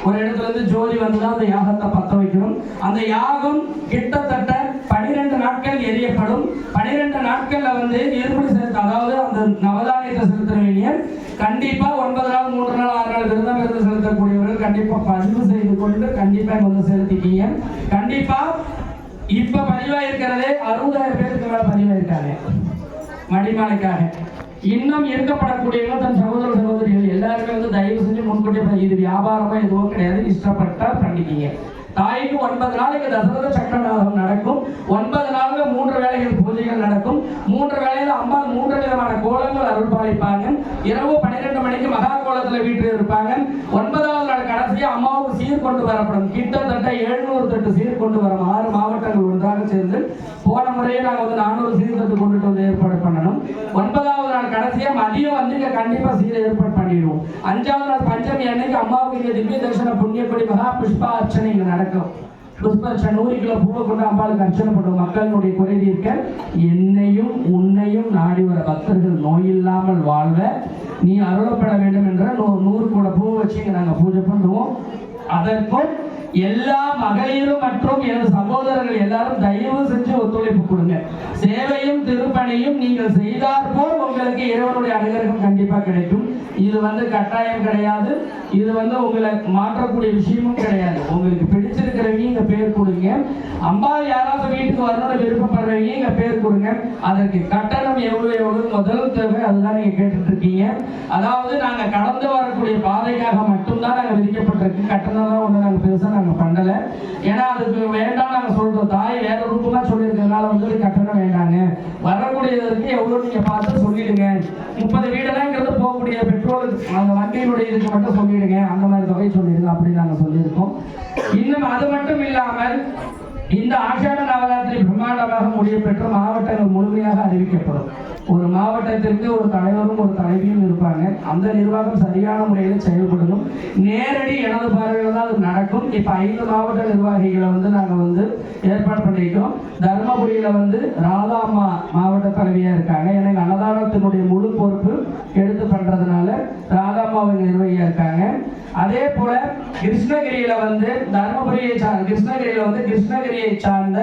ஒரு இடத்துல இருந்து ஜோதி வந்துதான் அந்த யாகத்தை பத்த வைக்கணும். அந்த யாகம் கிட்டத்தட்ட 12 நாட்கள் எரியப்படும். 12 நாட்கள்ல வந்து இருபடி செலுத்த, அதாவது அந்த நவதானியத்தை செலுத்த வேண்டிய கண்டிப்பா 9 நாள் 3 நாள் 6 நாள் விரதம் இருந்து செலுத்தக்கூடியவர்கள் கண்டிப்பா பதிவு செய்து கொண்டு கண்டிப்பா வந்து செலுத்திக்கீங்க. கண்டிப்பா இப்ப பதிவாயிருக்கிறதே 60,000 பேருக்கு மேல பதிவாயிருக்காங்க மடிமாலைக்காக. இன்னும் இருக்கப்படக்கூடியவங்க தன் சகோதர சகோதரிகள் எல்லாருமே வந்து தயவு செஞ்சு முன்கூட்டியே, இது வியாபாரமா எதுவும் கிடையாது, இஷ்டப்பட்டா பண்ணிக்கிங்க. தாய்க்கு 9 நாளைக்கு தசரத சக்கரநாதம் நடக்கும். 9 நாள்ல 3 வேளைகள் பூஜைகள் நடக்கும். 3 வேளையில அம்மா 3 விதமான கோலங்கள் அருள் பாலிப்பாங்க. இரவு 12 மணிக்கு மகா கோலத்துல வீட்டில் இருப்பாங்க. 9வது நாள் கடைசியா அம்மாவுக்கு சீர் கொண்டு வரப்படும். கிட்டத்தட்ட 700 தட்டு சீர் கொண்டு வரும். 6 மாவட்டங்கள் ஒன்றாக சேர்ந்து போன முறையே நாங்கள் வந்து 400 சீர் தட்டு கொண்டுட்டு வந்து ஏற்பாடு பண்ணணும். 9வது நாள் கடைசியா மதியம் வந்து இங்க கண்டிப்பா சீர் ஏற்பாடு பண்ணிடுவோம். 5வது நாள் பஞ்சமி அன்னைக்கு அம்மாவுக்கு இங்க திவ்ய தரிசன புண்ணியப்படி மகா புஷ்பா அர்ச்சனை இங்க நடக்கும். புஷ்பர்ச்சனை 100 கிலோ பூவை கொண்டு அம்பாளுக்கு அர்ச்சனை பண்ணுவோம். மக்களுடைய குறை தீர்க்க என்னையும் உன்னையும் நாடி வர பக்தர்கள் நோயில்லாமல் வாழ்வ நீ அருளப்பட வேண்டும் என்ற 100 கூட பூ வச்சு நாங்க பூஜை பண்ணுவோம். அதற்கும் எல்லா மகளிரும் மற்றும் எனது சகோதரர்கள் எல்லாரும் தயவு செஞ்சு ஒத்துழைப்பு கொடுங்க. சேவையும் திருப்பணியும் நீங்கள் செய்தார் போல் உங்களுக்கு இறைவனுடைய அனுகிரகம் கண்டிப்பா கிடைக்கும். இது வந்து கட்டாயம் கிடையாது. இது வந்து உங்களை மாற்றக்கூடிய விஷயமும் கிடையாது. உங்களுக்கு பிடிச்சிருக்கிறவங்க இங்க பேர் கொடுங்க. அம்பாள் யாராவது வீட்டுக்கு வரணும்னு விருப்பப்படுறவங்க இங்க பேர் கொடுங்க. அதற்கு கட்டணம் எவ்வளவு முதல் தேவை அதுதான் நீங்க கேட்டுட்டு இருக்கீங்க. அதாவது நாங்க கடந்து வரக்கூடிய பாதைக்காக மட்டும்தான் நாங்க விதிக்கப்பட்டிருக்கு. கட்டணம் ஒண்ணு நாங்க பெருசா நாங்க பண்ணல. ஏன்னா அதுக்கு வேண்டாம் நாங்க சொல்றோம். தாய் வேற ரூபமா சொல்லியிருக்கிறதுனால வந்து கட்டணம் வேண்டாங்க. வரக்கூடியதற்கு எவ்வளவு நீங்க பார்த்து சொல்லிடுங்க. 30 வீடுலாங்கிறது போகக்கூடிய பெட்ரோல் அந்த வண்டியினுடைய இதுக்கு மட்டும் சொல்லிடுங்க. அந்த மாதிரி தொகை சொல்லிடுங்க அப்படின்னு நாங்க சொல்லியிருக்கோம். இன்னும் அது மட்டும் இல்லாமல் இந்த ஆஷாட நவராத்திரி பிரம்மாண்டமாக முடிய பெற்று மாவட்டங்கள் முழுமையாக அறிவிக்கப்படும். ஒரு மாவட்டத்திற்கு ஒரு தலைவரும் ஒரு தலைவியும் இருப்பாங்க. அந்த நிர்வாகம் சரியான முறையில் செயல்படணும். நேரடி எனது பார்வையில் தான் அது நடக்கும். இப்போ 5 மாவட்ட நிர்வாகிகளை வந்து நாங்கள் வந்து ஏற்பாடு பண்ணியிருக்கோம். தர்மபுரியில் வந்து ராதா அம்மா மாவட்ட தலைவியாக இருக்காங்க. எனக்கு அன்னதானத்தினுடைய முழு பொறுப்பு எடுத்து பண்ணுறதுனால ராதா அம்மாவை நிர்வாகியாக இருக்காங்க. அதே போல கிருஷ்ணகிரியில வந்து கிருஷ்ணகிரியை சார்ந்த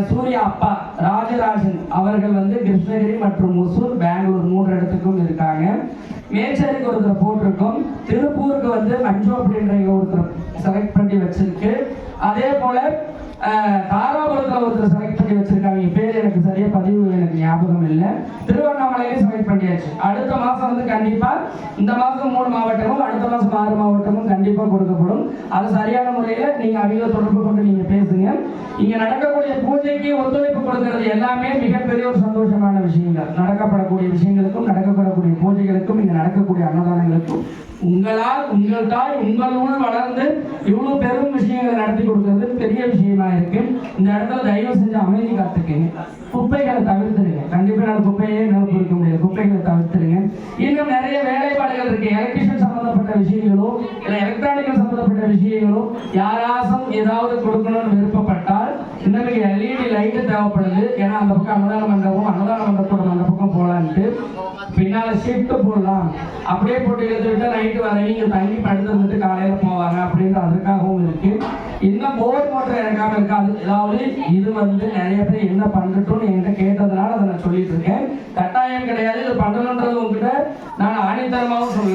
சூர்யா அப்பா ராஜராஜன் அவர்கள் வந்து கிருஷ்ணகிரி மற்றும் ஒசூர் பெங்களூர் 3 இடத்துக்கும் இருக்காங்க. மேச்சேரிக்கு ஒருத்தர் போட்டிருக்கோம். திருப்பூருக்கு வந்து மஞ்சு அப்படின்ற ஒருத்தர் செலக்ட் பண்ணி வச்சிருக்கு. அதே போல தாராபுரத்தில் ஒருத்தர் செலக்ட் பண்ணி வச்சிருக்காங்க, பேர் எனக்கு சரியா பதிவு எனக்கு ஞாபகம் இல்லை. திருவண்ணாமலையிலே செலக்ட் பண்ணியாச்சு. அடுத்த மாசம் வந்து கண்டிப்பா இந்த மாசம் 3 மாவட்டமும் அடுத்த மாசம் 6 மாவட்டமும் கண்டிப்பா கொடுக்கப்படும். அது சரியான முறையில நீங்க அவங்க தொடர்பு கொண்டு நீங்க பேசுங்க. இங்க நடக்கக்கூடிய பூஜைக்கு ஒத்துழைப்பு கொடுக்கிறது எல்லாமே மிகப்பெரிய ஒரு சந்தோஷமான விஷயங்கள். நடக்கப்படக்கூடிய விஷயங்களுக்கும் நடக்கப்படக்கூடிய பூஜைகளுக்கும் இங்க நடக்கக்கூடிய அன்னதானங்களுக்கும் உங்களால் உங்கள் தாய் உங்களுள் வளர்ந்து இவ்வளவு பெரும் விஷயங்களை நடத்தி கொடுக்கிறது பெரிய விஷயமா இருக்கு. இந்த இடத்துல தயவு செஞ்சு அமைதி காத்துக்குங்க. குப்பைகளை தவிர்த்துருங்க. கண்டிப்பா நான் குப்பையே என்னால் பொறுக்க முடியாது. குப்பைகளை தவிர்த்துருங்க. இன்னும் நிறைய வேலைப்பாடுகள் இருக்கு. எலக்ட்ரிஷியன் சம்பந்தப்பட்ட விஷயங்களோ இல்லை எலக்ட்ரானிக்கல் சம்பந்தப்பட்ட விஷயங்களோ யாராசும் ஏதாவது கொடுக்கணும்னு விருப்பப்பட்டால் இன்னும் LED லைட்டு தேவைப்படுது. ஏன்னா அந்த பக்கம் அன்னதான மண்டபத்தோட அந்த பக்கம் போலான்ட்டு பின்னால ஷிஃப்ட் போடலாம். அப்படியே போட்டு எடுத்துக்கிட்டு நைட்டு வரையும் தண்ணி படுத்து வந்துட்டு காலையில போவாங்க அப்படின்ற அதுக்காகவும் இருக்கு. இன்னும் போர் மோட்டர் இறக்காம இருக்காது. அதாவது இது வந்து நிறைய பேர் என்ன பண்ணட்டும்னு என்கிட்ட கேட்டதுனால அதை நான் சொல்லிட்டு இருக்கேன். கட்டாயம் கிடையாது. இது பண்ணணுன்றது உங்ககிட்ட நான் ஆணித்தரமாகவும் சொல்லுவேன்.